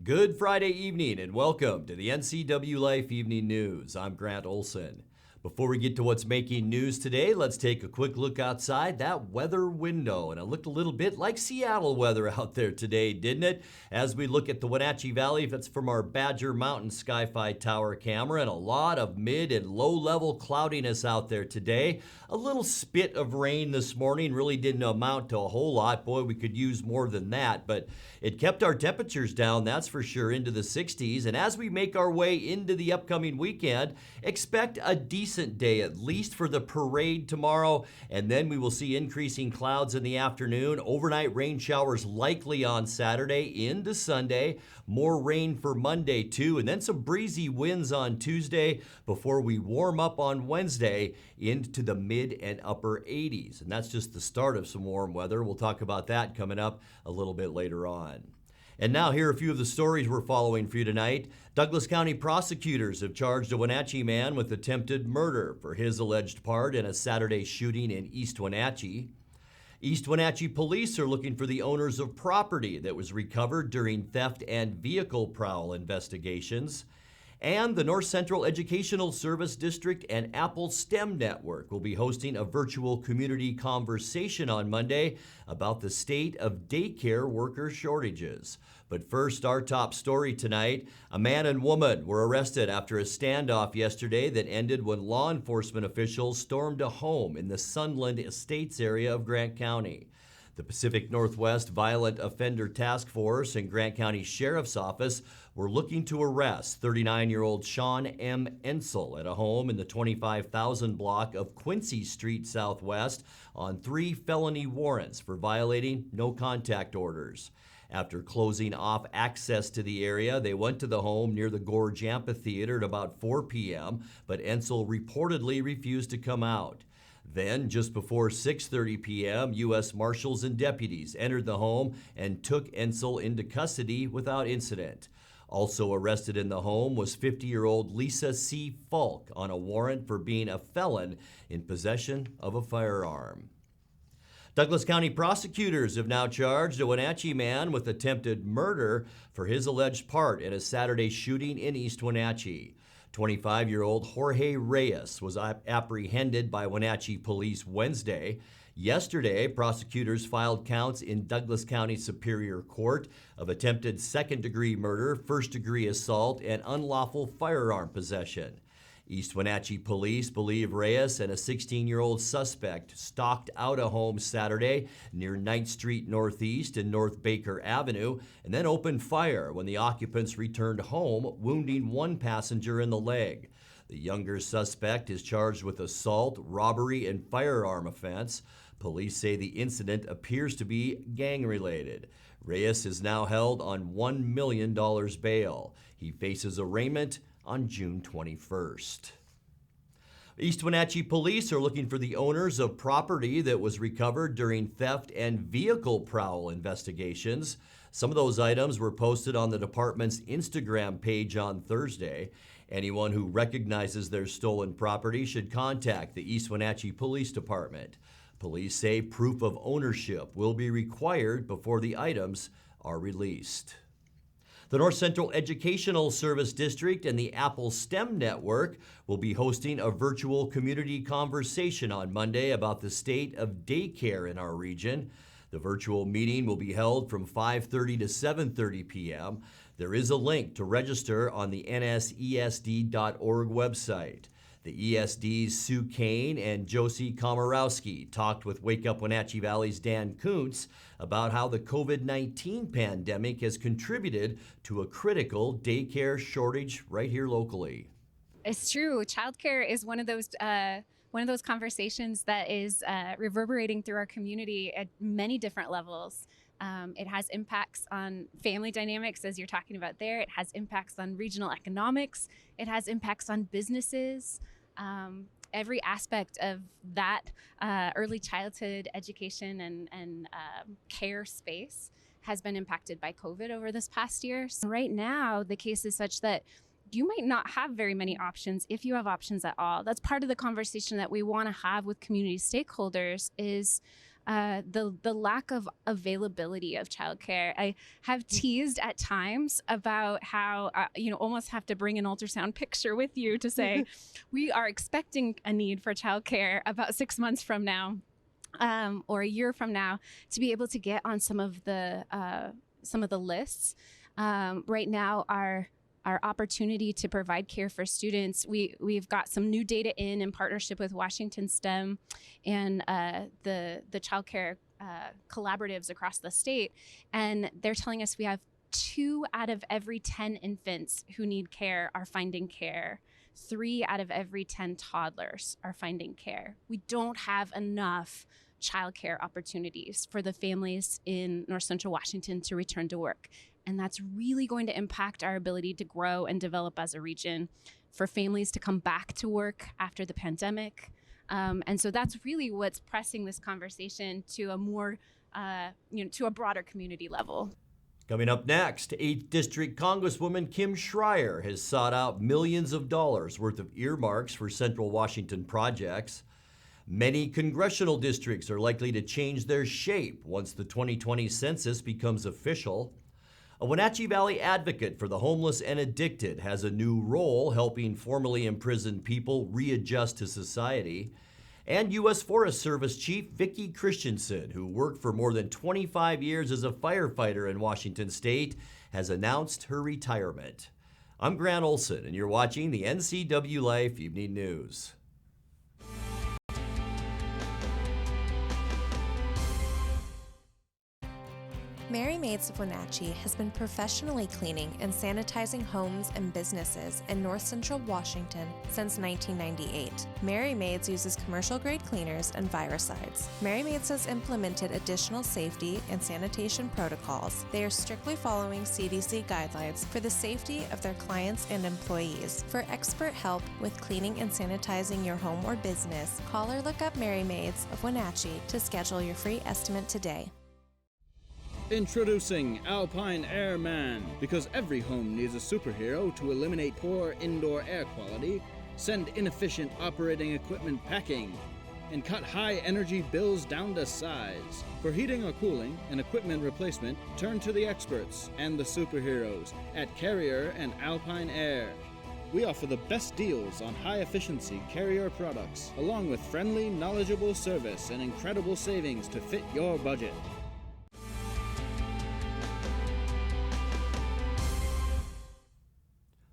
Good Friday evening and welcome to the NCWLIFE Evening News. I'm Grant Olson. Before we get to what's making news today, let's take a quick look outside that weather window. And it looked a little bit like Seattle weather out there today, didn't it? As we look at the Wenatchee Valley, that's from our Badger Mountain Sky-Fi Tower camera, and a lot of mid and low-level cloudiness out there today. A little spit of rain this morning, really didn't amount to a whole lot. Boy, we could use more than that, but it kept our temperatures down, that's for sure, into the 60s. And as we make our way into the upcoming weekend, expect a decent day, at least for the parade tomorrow, and then we will see increasing clouds in the afternoon. Overnight rain showers likely on Saturday into Sunday. More rain for Monday too, and then some breezy winds on Tuesday before we warm up on Wednesday into the mid and upper 80s. And that's just the start of some warm weather. We'll talk about that coming up a little bit later on. And now here are a few of the stories we're following for you tonight. Douglas County prosecutors have charged a Wenatchee man with attempted murder for his alleged part in a Saturday shooting in East Wenatchee. East Wenatchee police are looking for the owners of property that was recovered during theft and vehicle prowl investigations. And the North Central Educational Service District and Apple STEM Network will be hosting a virtual community conversation on Monday about the state of daycare worker shortages. But first, our top story tonight. A man and woman were arrested after a standoff yesterday that ended when law enforcement officials stormed a home in the Sunland Estates area of Grant County. The Pacific Northwest Violent Offender Task Force and Grant County Sheriff's Office were looking to arrest 39-year-old Sean M. Ensel at a home in the 25,000 block of Quincy Street Southwest on 3 felony warrants for violating no contact orders. After closing off access to the area, they went to the home near the Gorge Amphitheater at about 4 p.m., but Ensel reportedly refused to come out. Then, just before 6:30 p.m., U.S. Marshals and deputies entered the home and took Ensel into custody without incident. Also arrested in the home was 50-year-old Lisa C. Falk on a warrant for being a felon in possession of a firearm. Douglas County prosecutors have now charged a Wenatchee man with attempted murder for his alleged part in a Saturday shooting in East Wenatchee. 25-year-old Jorge Reyes was apprehended by Wenatchee police Wednesday. Yesterday, prosecutors filed counts in Douglas County Superior Court of attempted second-degree murder, first-degree assault, and unlawful firearm possession. East Wenatchee police believe Reyes and a 16-year-old suspect stalked out a home Saturday near 9th Street Northeast and North Baker Avenue and then opened fire when the occupants returned home, wounding one passenger in the leg. The younger suspect is charged with assault, robbery, and firearm offense. Police say the incident appears to be gang-related. Reyes is now held on $1 million bail. He faces arraignment on June 21st. East Wenatchee police are looking for the owners of property that was recovered during theft and vehicle prowl investigations. Some of those items were posted on the department's Instagram page on Thursday. Anyone who recognizes their stolen property should contact the East Wenatchee Police Department. Police say proof of ownership will be required before the items are released. The North Central Educational Service District and the Apple STEM Network will be hosting a virtual community conversation on Monday about the state of daycare in our region. The virtual meeting will be held from 5:30 to 7:30 p.m. There is a link to register on the nsesd.org website. The ESD's Sue Kane and Josie Komorowski talked with Wake Up Wenatchee Valley's Dan Kuntz about how the COVID-19 pandemic has contributed to a critical daycare shortage right here locally. It's true. Childcare is one of those conversations that is reverberating through our community at many different levels. It has impacts on family dynamics, as you're talking about there. It has impacts on regional economics. It has impacts on businesses. Every aspect of that early childhood education and care space has been impacted by COVID over this past year. So right now, the case is such that you might not have very many options, if you have options at all. That's part of the conversation that we want to have with community stakeholders is the lack of availability of childcare. I have teased at times about how almost have to bring an ultrasound picture with you to say we are expecting a need for childcare about 6 months from now, or a year from now, to be able to get on some of the lists. Right now, our opportunity to provide care for students, we've got some new data in partnership with Washington STEM and the child care collaboratives across the state, and they're telling us we have 2 out of every 10 infants who need care are finding care. 3 out of every 10 toddlers are finding care. We don't have enough childcare opportunities for the families in North Central Washington to return to work. And that's really going to impact our ability to grow and develop as a region, for families to come back to work after the pandemic. And so that's really what's pressing this conversation to a more, to a broader community level. Coming up next, 8th District Congresswoman Kim Schreier has sought out millions of dollars worth of earmarks for Central Washington projects. Many congressional districts are likely to change their shape once the 2020 census becomes official. A Wenatchee Valley advocate for the homeless and addicted has a new role helping formerly imprisoned people readjust to society. And U.S. Forest Service Chief Vicki Christensen, who worked for more than 25 years as a firefighter in Washington State, has announced her retirement. I'm Grant Olson, and you're watching the NCWLIFE Evening News. Mary Maids of Wenatchee has been professionally cleaning and sanitizing homes and businesses in North Central Washington since 1998. Mary Maids uses commercial-grade cleaners and viricides. Mary Maids has implemented additional safety and sanitation protocols. They are strictly following CDC guidelines for the safety of their clients and employees. For expert help with cleaning and sanitizing your home or business, call or look up Mary Maids of Wenatchee to schedule your free estimate today. Introducing Alpine Airman. Because every home needs a superhero to eliminate poor indoor air quality, send inefficient operating equipment packing, and cut high energy bills down to size. For heating or cooling and equipment replacement, turn to the experts and the superheroes at Carrier and Alpine Air. We offer the best deals on high-efficiency Carrier products, along with friendly, knowledgeable service and incredible savings to fit your budget.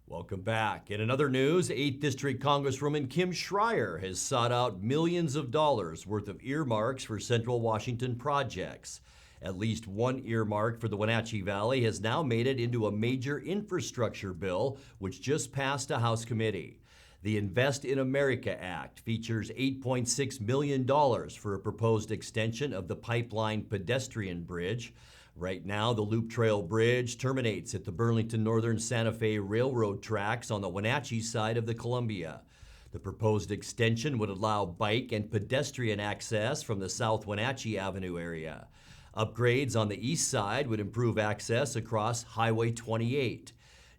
Welcome back. In another news, 8th District Congresswoman Kim Schreier has sought out millions of dollars worth of earmarks for Central Washington projects. At least one earmark for the Wenatchee Valley has now made it into a major infrastructure bill, which just passed a House committee. The Invest in America Act features $8.6 million for a proposed extension of the Pipeline pedestrian bridge. Right now, the Loop Trail Bridge terminates at the Burlington Northern Santa Fe Railroad tracks on the Wenatchee side of the Columbia. The proposed extension would allow bike and pedestrian access from the South Wenatchee Avenue area. Upgrades on the east side would improve access across Highway 28.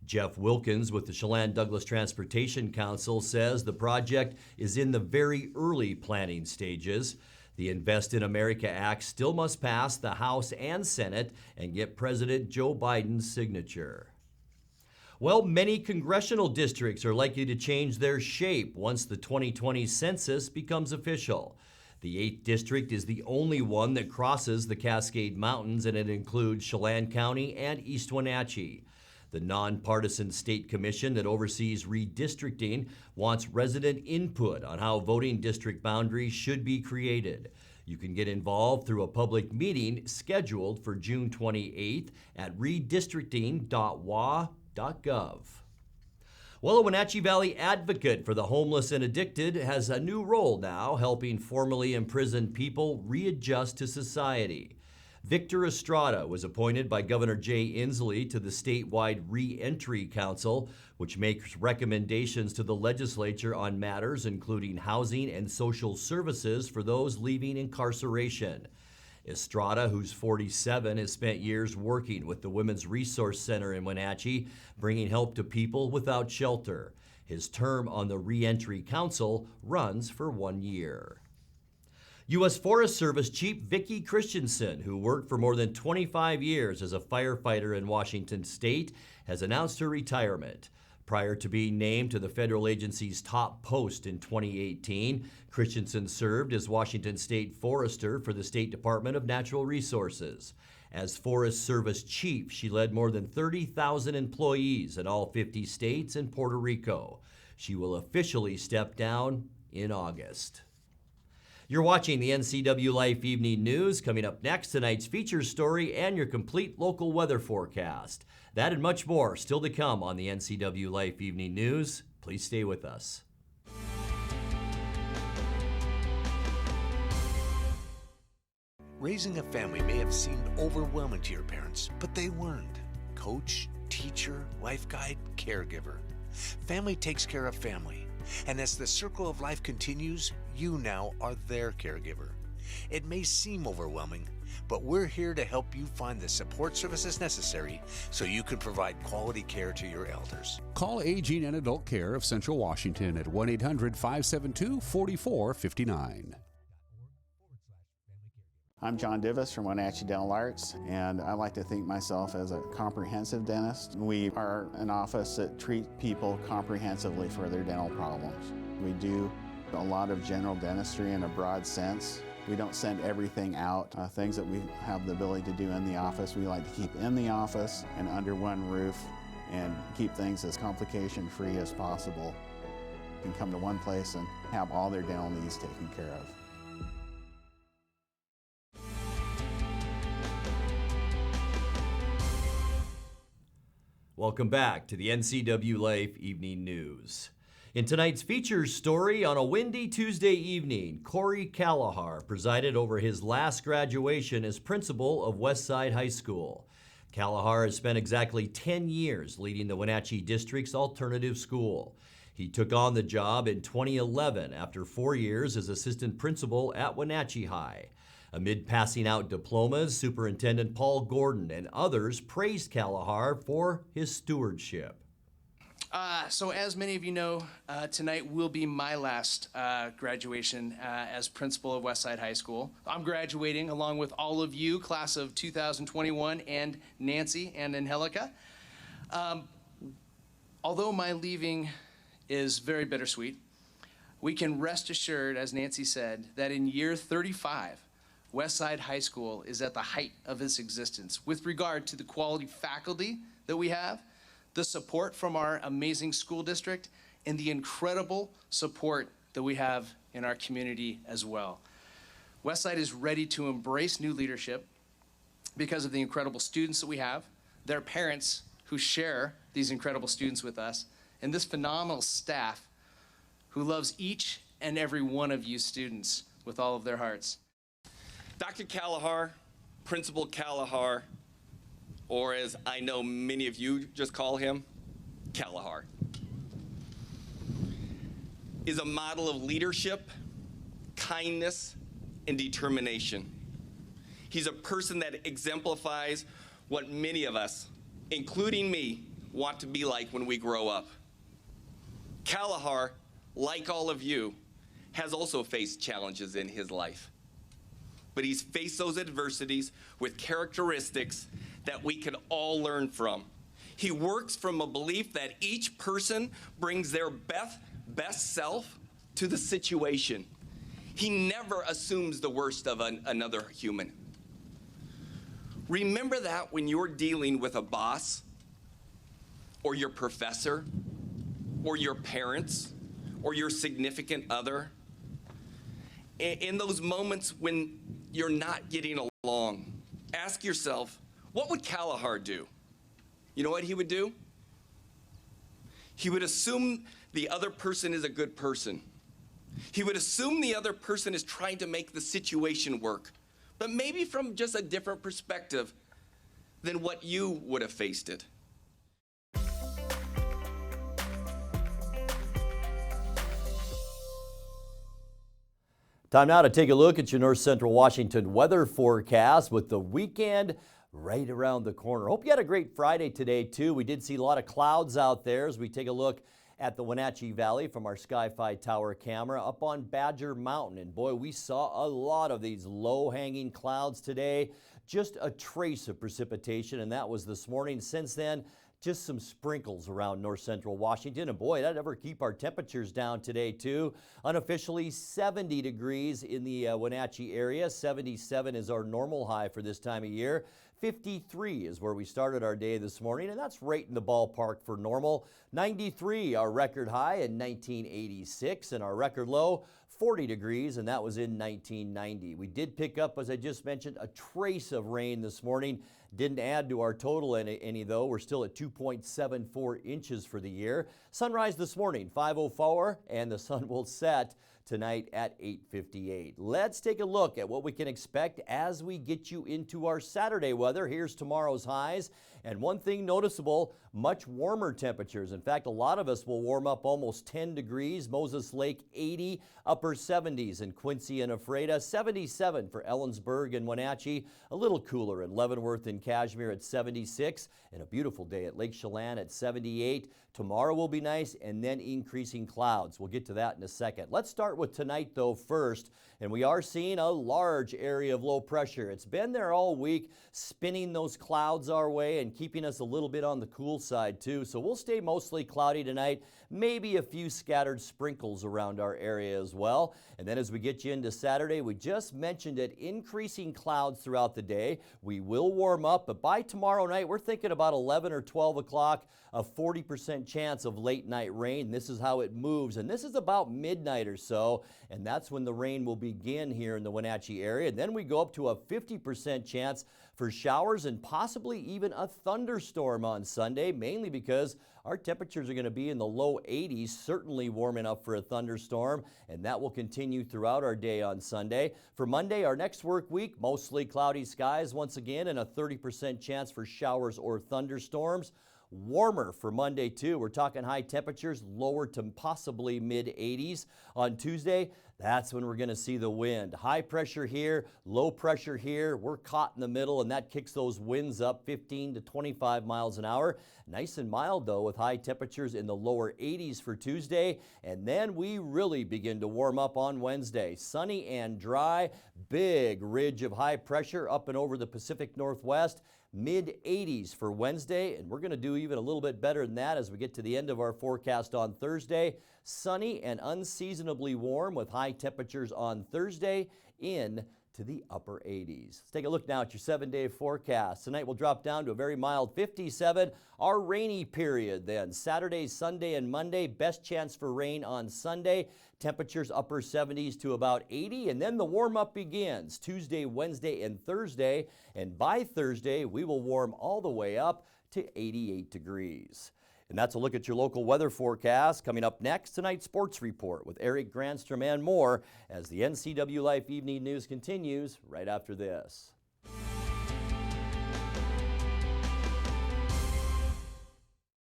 Jeff Wilkins with the Chelan Douglas Transportation Council says the project is in the very early planning stages. The Invest in America Act still must pass the House and Senate and get President Joe Biden's signature. Well, many congressional districts are likely to change their shape once the 2020 census becomes official. The 8th District is the only one that crosses the Cascade Mountains, and it includes Chelan County and East Wenatchee. The nonpartisan state commission that oversees redistricting wants resident input on how voting district boundaries should be created. You can get involved through a public meeting scheduled for June 28th at redistricting.wa.gov. Well, a Wenatchee Valley advocate for the homeless and addicted has a new role now, helping formerly imprisoned people readjust to society. Victor Estrada was appointed by Governor Jay Inslee to the statewide Re-Entry Council, which makes recommendations to the legislature on matters including housing and social services for those leaving incarceration. Estrada, who's 47, has spent years working with the Women's Resource Center in Wenatchee, bringing help to people without shelter. His term on the Re-Entry Council runs for 1 year. U.S. Forest Service Chief Vicki Christensen, who worked for more than 25 years as a firefighter in Washington state, has announced her retirement. Prior to being named to the federal agency's top post in 2018, Christensen served as Washington State Forester for the State Department of Natural Resources. As Forest Service Chief, she led more than 30,000 employees in all 50 states and Puerto Rico. She will officially step down in August. You're watching the NCWLIFE Evening News. Coming up next, tonight's feature story and your complete local weather forecast. That and much more still to come on the NCWLIFE Evening News. Please stay with us. Raising a family may have seemed overwhelming to your parents, but they weren't. Coach, teacher, life guide, caregiver. Family takes care of family. And as the circle of life continues, you now are their caregiver. It may seem overwhelming, but we're here to help you find the support services necessary so you can provide quality care to your elders. Call Aging and Adult Care of Central Washington at 1-800-572-4459. I'm John Divis from Wenatchee Dental Arts, and I like to think myself as a comprehensive dentist. We are an office that treats people comprehensively for their dental problems. We do a lot of general dentistry in a broad sense. We don't send everything out. Things that we have the ability to do in the office, we like to keep in the office and under one roof and keep things as complication-free as possible. You can come to one place and have all their dental needs taken care of. Welcome back to the NCWLIFE Evening News. In tonight's features story, on a windy Tuesday evening, Corey Callahar presided over his last graduation as principal of Westside High School. Callahar has spent exactly 10 years leading the Wenatchee District's alternative school. He took on the job in 2011 after 4 years as assistant principal at Wenatchee High. Amid passing out diplomas, Superintendent Paul Gordon and others praised Callahar for his stewardship. So as many of you know, tonight will be my last graduation as principal of Westside High School. I'm graduating along with all of you, class of 2021, and Nancy and Angelica. Although my leaving is very bittersweet, we can rest assured, as Nancy said, that in year 35, Westside High School is at the height of its existence with regard to the quality faculty that we have, the support from our amazing school district, and the incredible support that we have in our community as well. Westside is ready to embrace new leadership because of the incredible students that we have, their parents who share these incredible students with us, and this phenomenal staff who loves each and every one of you students with all of their hearts. Dr. Callahar, Principal Callahar, or as I know many of you just call him, Callahar, is a model of leadership, kindness, and determination. He's a person that exemplifies what many of us, including me, want to be like when we grow up. Callahar, like all of you, has also faced challenges in his life. But he's faced those adversities with characteristics that we can all learn from. He works from a belief that each person brings their best self to the situation. He never assumes the worst of another human. Remember that when you're dealing with a boss, or your professor, or your parents, or your significant other. In those moments when you're not getting along, ask yourself, what would Callahar do? You know what he would do? He would assume the other person is a good person. He would assume the other person is trying to make the situation work, but maybe from just a different perspective than what you would have faced it. Time now to take a look at your North Central Washington weather forecast with the weekend right around the corner. Hope you had a great Friday today too. We did see a lot of clouds out there as we take a look at the Wenatchee Valley from our Sky-Fi Tower camera up on Badger Mountain. And boy, we saw a lot of these low-hanging clouds today. Just a trace of precipitation, and that was this morning. Since then, just some sprinkles around north central Washington. And boy, that ever keep our temperatures down today too. Unofficially 70 degrees in the Wenatchee area. 77 is our normal high for this time of year. 53 is where we started our day this morning, and that's right in the ballpark for normal. 93, our record high in 1986, and our record low, 40 degrees, and that was in 1990. We did pick up, as I just mentioned, a trace of rain this morning. Didn't add to our total any though. We're still at 2.74 inches for the year. Sunrise this morning, 5:04, and the sun will set tonight at 8:58. Let's take a look at what we can expect as we get you into our Saturday weather. Here's tomorrow's highs. And one thing noticeable, much warmer temperatures. In fact, a lot of us will warm up almost 10 degrees. Moses Lake 80, upper 70s in Quincy and Ephrata, 77 for Ellensburg and Wenatchee, a little cooler in Leavenworth and Cashmere at 76, and a beautiful day at Lake Chelan at 78. Tomorrow will be nice, and then increasing clouds. We'll get to that in a second. Let's start with tonight, though, first. And we are seeing a large area of low pressure. It's been there all week, spinning those clouds our way and keeping us a little bit on the cool side, too. So we'll stay mostly cloudy tonight, maybe a few scattered sprinkles around our area as well. And then as we get you into Saturday, we just mentioned it, increasing clouds throughout the day. We will warm up, but by tomorrow night, we're thinking about 11 or 12 o'clock, a 40% chance of late night rain. This is how it moves, and this is about midnight or so, and that's when the rain will begin here in the Wenatchee area. And then we go up to a 50% chance for showers and possibly even a thunderstorm on Sunday, mainly because our temperatures are going to be in the low 80s, certainly warm enough for a thunderstorm, and that will continue throughout our day on Sunday. For Monday, our next work week, mostly cloudy skies once again, and a 30% chance for showers or thunderstorms. Warmer for Monday, too. We're talking high temperatures, lower to possibly mid-80s. On Tuesday, that's when we're going to see the wind. High pressure here, low pressure here. We're caught in the middle, and that kicks those winds up 15 to 25 miles an hour. Nice and mild, though, with high temperatures in the lower 80s for Tuesday. And then we really begin to warm up on Wednesday. Sunny and dry, big ridge of high pressure up and over the Pacific Northwest. Mid-80s for Wednesday, and we're going to do even a little bit better than that as we get to the end of our forecast on Thursday. Sunny and unseasonably warm with high temperatures on Thursday in to the upper 80s. Let's take a look now at your 7-day forecast. Tonight we'll drop down to a very mild 57. Our rainy period then. Saturday, Sunday, and Monday, best chance for rain on Sunday. Temperatures upper 70s to about 80, and then the warm-up begins Tuesday, Wednesday, and Thursday. And by Thursday, we will warm all the way up to 88 degrees. And that's a look at your local weather forecast. Coming up next, tonight's sports report with Eric Granstrom and more as the NCWLIFE Evening News continues right after this.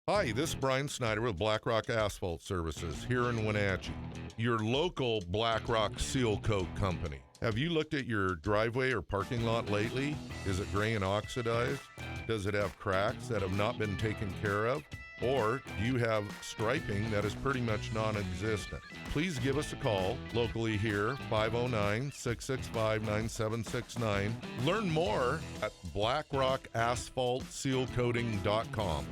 Hi, this is Brian Snyder with Black Rock Asphalt Services here in Wenatchee, your local Black Rock Seal Coat company. Have you looked at your driveway or parking lot lately? Is it gray and oxidized? Does it have cracks that have not been taken care of? Or do you have striping that is pretty much non-existent? Please give us a call locally here, 509-665-9769. Learn more at blackrockasphaltsealcoating.com.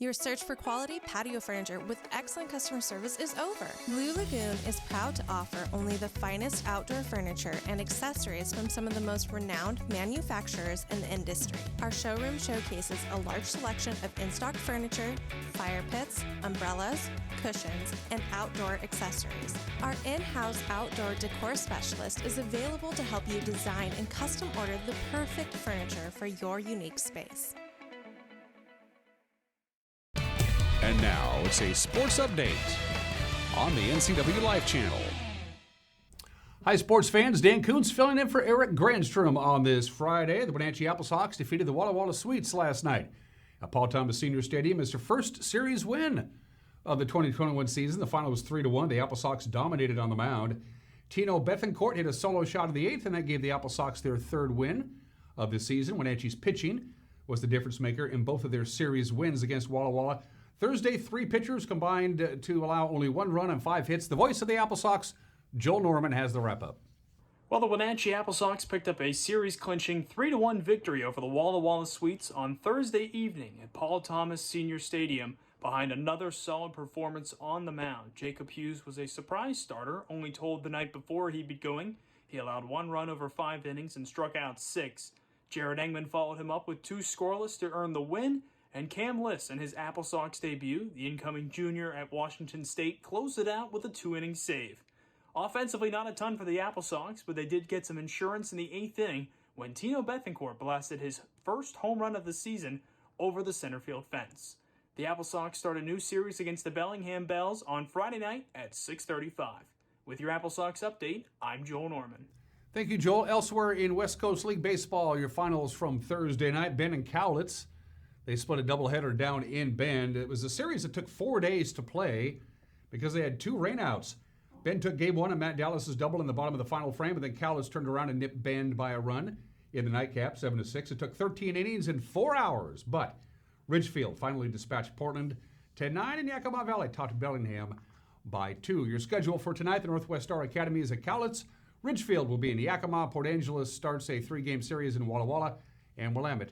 Your search for quality patio furniture with excellent customer service is over. Blue Lagoon is proud to offer only the finest outdoor furniture and accessories from some of the most renowned manufacturers in the industry. Our showroom showcases a large selection of in-stock furniture, fire pits, umbrellas, cushions, and outdoor accessories. Our in-house outdoor decor specialist is available to help you design and custom order the perfect furniture for your unique space. And now it's a sports update on the NCWLIFE channel. Hi, sports fans. Dan Kuntz filling in for Eric Granstrom on this Friday. The Wenatchee Apple Sox defeated the Walla Walla Sweets last night at Paul Thomas Senior Stadium. It's their first series win of the 2021 season. The final was 3-1. The Apple Sox dominated on the mound. Tino Bethencourt hit a solo shot in the 8th, and that gave the Apple Sox their third win of the season. Wenatchee's pitching was the difference maker in both of their series wins against Walla Walla. Thursday, 3 pitchers combined to allow only 1 run and 5 hits. The voice of the Apple Sox, Joel Norman, has the wrap-up. Well, the Wenatchee Apple Sox picked up a series-clinching 3-1 victory over the Walla Walla Sweets on Thursday evening at Paul Thomas Senior Stadium behind another solid performance on the mound. Jacob Hughes was a surprise starter, only told the night before he'd be going. He allowed 1 run over 5 innings and struck out 6. Jared Engman followed him up with 2 scoreless to earn the win, and Cam Liss in his Apple Sox debut, the incoming junior at Washington State, closed it out with a 2-inning save. Offensively, not a ton for the Apple Sox, but they did get some insurance in the 8th inning when Tino Bethancourt blasted his first home run of the season over the center field fence. The Apple Sox start a new series against the Bellingham Bells on Friday night at 6:35. With your Apple Sox update, I'm Joel Norman. Thank you, Joel. Elsewhere in West Coast League Baseball, your finals from Thursday night, Bend and Cowlitz. They split a doubleheader down in Bend. It was a series that took 4 days to play because they had 2 rainouts. Bend took game 1 of Matt Dallas's double in the bottom of the final frame, and then Cowlitz turned around and nipped Bend by a run in the nightcap, 7-6. It took 13 innings and 4 hours, but Ridgefield finally dispatched Portland 10-9, and Yakima Valley topped Bellingham by 2. Your schedule for tonight, the Northwest Star Academy is at Cowlitz. Ridgefield will be in Yakima. Port Angeles starts a 3-game series in Walla Walla, and Willamette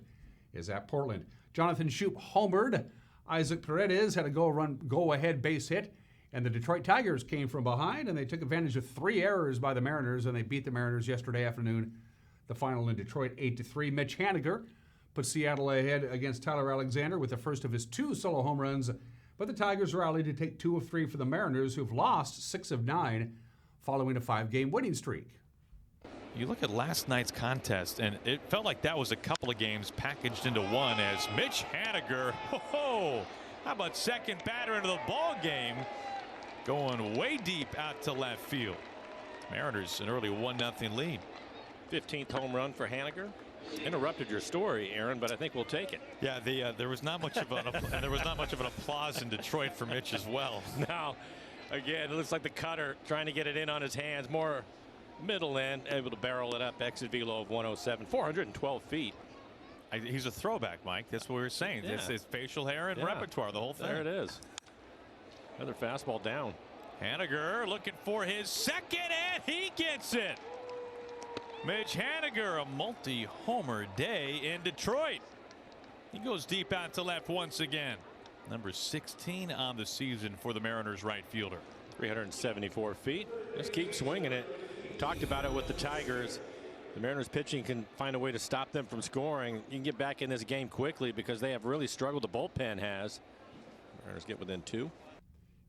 is at Portland. Jonathan Shoup homered. Isaac Paredes had a go-ahead base hit, and the Detroit Tigers came from behind, and they took advantage of 3 errors by the Mariners, and they beat the Mariners yesterday afternoon. The final in Detroit, 8-3. Mitch Haniger put Seattle ahead against Tyler Alexander with the first of his 2 solo home runs, but the Tigers rallied to take 2 of 3 for the Mariners, who've lost 6 of 9 following a 5-game winning streak. You look at last night's contest, and it felt like that was a couple of games packaged into one as Mitch Haniger, how about second batter into the ball game, going way deep out to left field. Mariners an early 1-0 lead. 15th home run for Haniger. Interrupted your story, Aaron, but I think we'll take it. Yeah, there was not much of an applause in Detroit for Mitch as well. Now, again, it looks like the cutter trying to get it in on his hands, more middle end, able to barrel it up. Exit velo of 107, 412 feet. He's a throwback, Mike. That's what we were saying. Yeah. It's facial hair and repertoire, the whole thing. There it is. Another fastball down. Haniger looking for his second, and he gets it. Mitch Haniger, a multi-homer day in Detroit. He goes deep out to left once again. Number 16 on the season for the Mariners right fielder. 374 feet. Just keep swinging it. Talked about it with the Tigers. The Mariners pitching can find a way to stop them from scoring. You can get back in this game quickly because they have really struggled. The bullpen has. Mariners get within 2.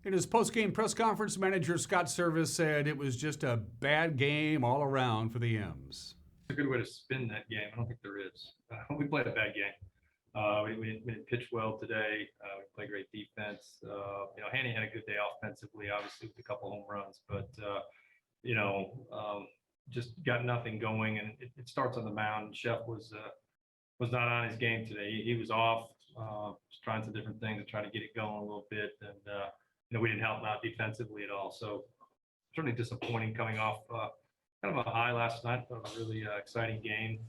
In his post-game press conference, manager Scott Service said it was just a bad game all around for the M's. A good way to spin that game. I don't think there is. We played a bad game. We didn't pitch well today. We played great defense. Hanny had a good day offensively, obviously with a couple home runs, but just got nothing going, and it starts on the mound. Chef was not on his game today. He was off, just trying some different things to try to get it going a little bit, and we didn't help him out defensively at all. So certainly disappointing coming off kind of a high last night. It was a really exciting game.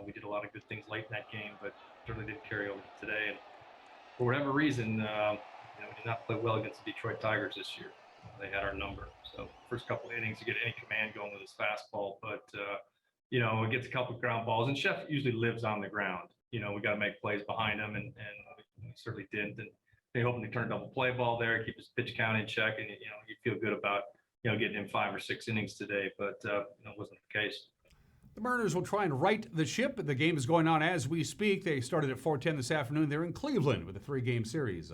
We did a lot of good things late in that game, but certainly didn't carry over to today. And for whatever reason, we did not play well against the Detroit Tigers this year. They had our number. So first couple of innings, you get any command going with his fastball, but it gets a couple of ground balls, and Chef usually lives on the ground. We got to make plays behind him, and we certainly didn't. And they hoping to turn a double play ball there, keep his pitch count in check, and you feel good about getting him 5 or 6 innings today, but it wasn't the case. The Mariners will try and right the ship. The game is going on as we speak. They started at 4:10 this afternoon. They're in Cleveland with a 3-game series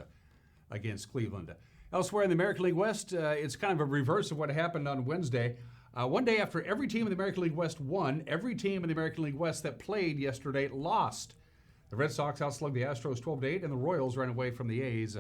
against Cleveland. Elsewhere in the American League West, it's kind of a reverse of what happened on Wednesday. One day after every team in the American League West won, every team in the American League West that played yesterday lost. The Red Sox outslugged the Astros 12-8, and the Royals ran away from the A's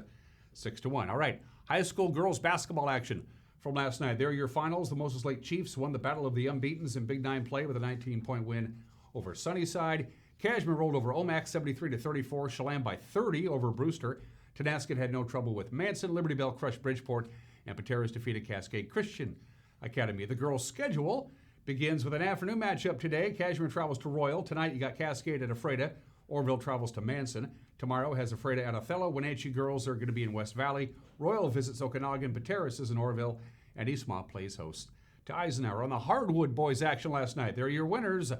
6-1. All right, high school girls basketball action from last night. There are your finals. The Moses Lake Chiefs won the Battle of the Unbeatens in Big 9 play with a 19-point win over Sunnyside. Cashman rolled over Omak 73-34. Chelan by 30 over Brewster. Tenasket had no trouble with Manson. Liberty Bell crushed Bridgeport, and Pateras defeated Cascade Christian Academy. The girls' schedule begins with an afternoon matchup today. Cashman travels to Royal. Tonight you got Cascade at Ephrata. Orville travels to Manson. Tomorrow has Ephrata at Othello. Wenatchee girls are going to be in West Valley. Royal visits Okanagan. Pateros is in Orville. And Eastmont plays host to Eisenhower. On the hardwood boys action last night, there are your winners.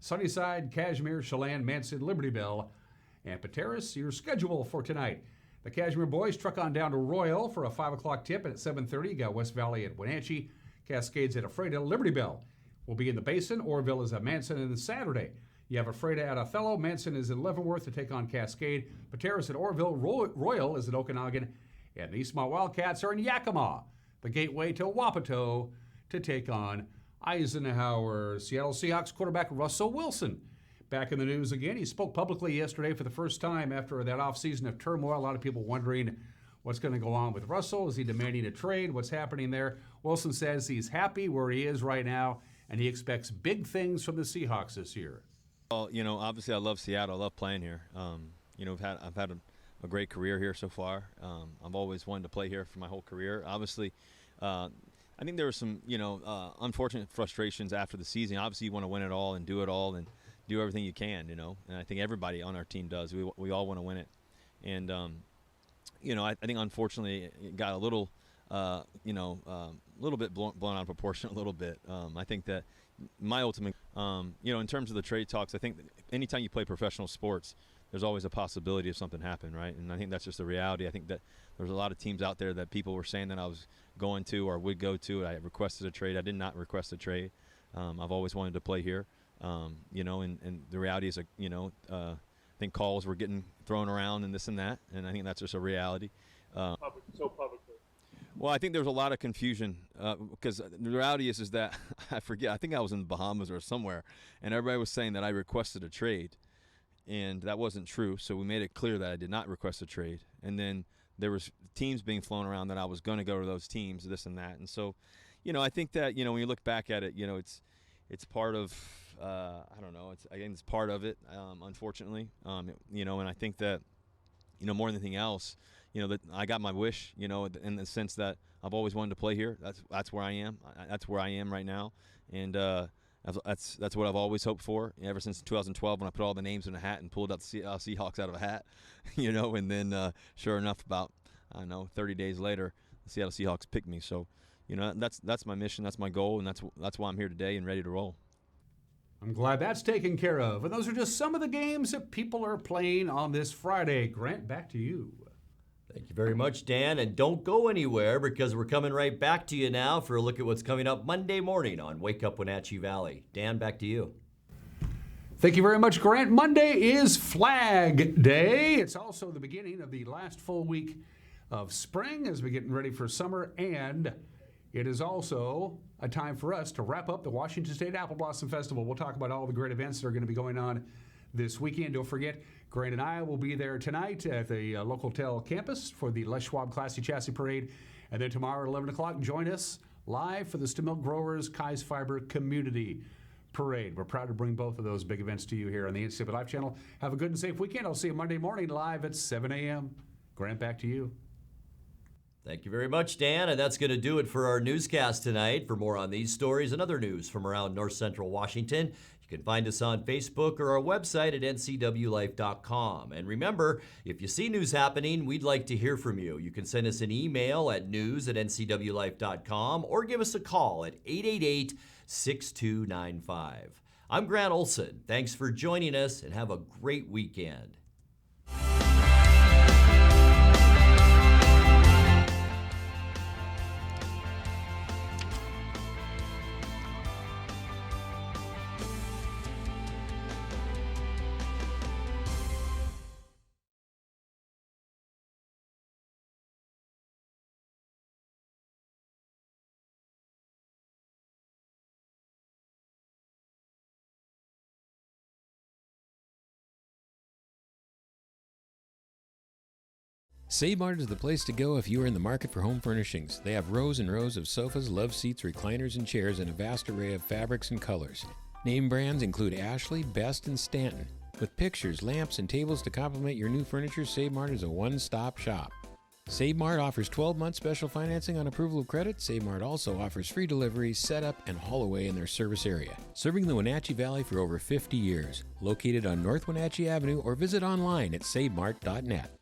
Sunnyside, Cashmere, Chelan, Manson, Liberty Bell, and Pateros, your schedule for tonight. The Cashmere boys truck on down to Royal for a 5 o'clock tip, and at 7:30, you got West Valley at Wenatchee, Cascades at Ephrata, Liberty Bell will be in the Basin, Orville is at Manson, and then Saturday, you have Ephrata at Othello, Manson is in Leavenworth to take on Cascade, Pateros at Orville, Royal is at Okanagan, and the Eastmont Wildcats are in Yakima, the gateway to Wapato, to take on Eisenhower. Seattle Seahawks quarterback Russell Wilson back in the news again. He spoke publicly yesterday for the first time after that offseason of turmoil. A lot of people wondering what's going to go on with Russell. Is he demanding a trade? What's happening there? Wilson says he's happy where he is right now, and he expects big things from the Seahawks this year. Well, obviously I love Seattle. I love playing here. I've had a great career here so far. I've always wanted to play here for my whole career. Obviously, I think there were some, unfortunate frustrations after the season. Obviously, you want to win it all and do everything you can, And I think everybody on our team does. We all want to win it. And, I think unfortunately it got a little, little bit blown out of proportion a little bit. I think that my ultimate, in terms of the trade talks, I think that anytime you play professional sports, there's always a possibility of something happen, right? And I think that's just the reality. I think that there's a lot of teams out there that people were saying that I was going to or would go to. I requested a trade. I did not request a trade. I've always wanted to play here, and the reality is, I think calls were getting thrown around and this and that, and I think that's just a reality. Publicly. Well, I think there was a lot of confusion because the reality is that I forget. I think I was in the Bahamas or somewhere, and everybody was saying that I requested a trade, and that wasn't true. So we made it clear that I did not request a trade, and then there was teams being flown around that I was going to go to those teams, this and that, and so, I think that when you look back at it, it's part of I don't know. It's part of it, unfortunately, and I think that more than anything else. That I got my wish, in the sense that I've always wanted to play here. That's where I am. That's where I am right now, and that's what I've always hoped for ever since 2012 when I put all the names in a hat and pulled out the Seahawks out of a hat, and then sure enough, about 30 days later, the Seattle Seahawks picked me. So, that's my mission, that's my goal, and that's why I'm here today and ready to roll. I'm glad that's taken care of. And those are just some of the games that people are playing on this Friday. Grant, back to you. Thank you very much, Dan. And don't go anywhere because we're coming right back to you now for a look at what's coming up Monday morning on Wake Up Wenatchee Valley. Dan, back to you. Thank you very much, Grant. Monday is Flag Day. It's also the beginning of the last full week of spring as we're getting ready for summer. And it is also a time for us to wrap up the Washington State Apple Blossom Festival. We'll talk about all the great events that are going to be going on this weekend. Don't forget, Grant and I will be there tonight at the local hotel campus for the Les Schwab Classy Chassis Parade. And then tomorrow at 11 o'clock, join us live for the Stem Milk Growers Kai's Fiber Community Parade. We're proud to bring both of those big events to you here on the NCWLIFE channel. Have a good and safe weekend. I'll see you Monday morning live at 7 a.m. Grant, back to you. Thank you very much, Dan. And that's going to do it for our newscast tonight. For more on these stories and other news from around North Central Washington, you can find us on Facebook or our website at ncwlife.com. And remember, if you see news happening, we'd like to hear from you. You can send us an email at news@ncwlife.com or give us a call at 888-6295. I'm Grant Olson. Thanks for joining us and have a great weekend. Save Mart is the place to go if you are in the market for home furnishings. They have rows and rows of sofas, love seats, recliners, and chairs in a vast array of fabrics and colors. Name brands include Ashley, Best, and Stanton. With pictures, lamps, and tables to complement your new furniture, Save Mart is a one-stop shop. Save Mart offers 12-month special financing on approval of credit. Save Mart also offers free delivery, setup, and haul away in their service area. Serving the Wenatchee Valley for over 50 years. Located on North Wenatchee Avenue or visit online at savemart.net.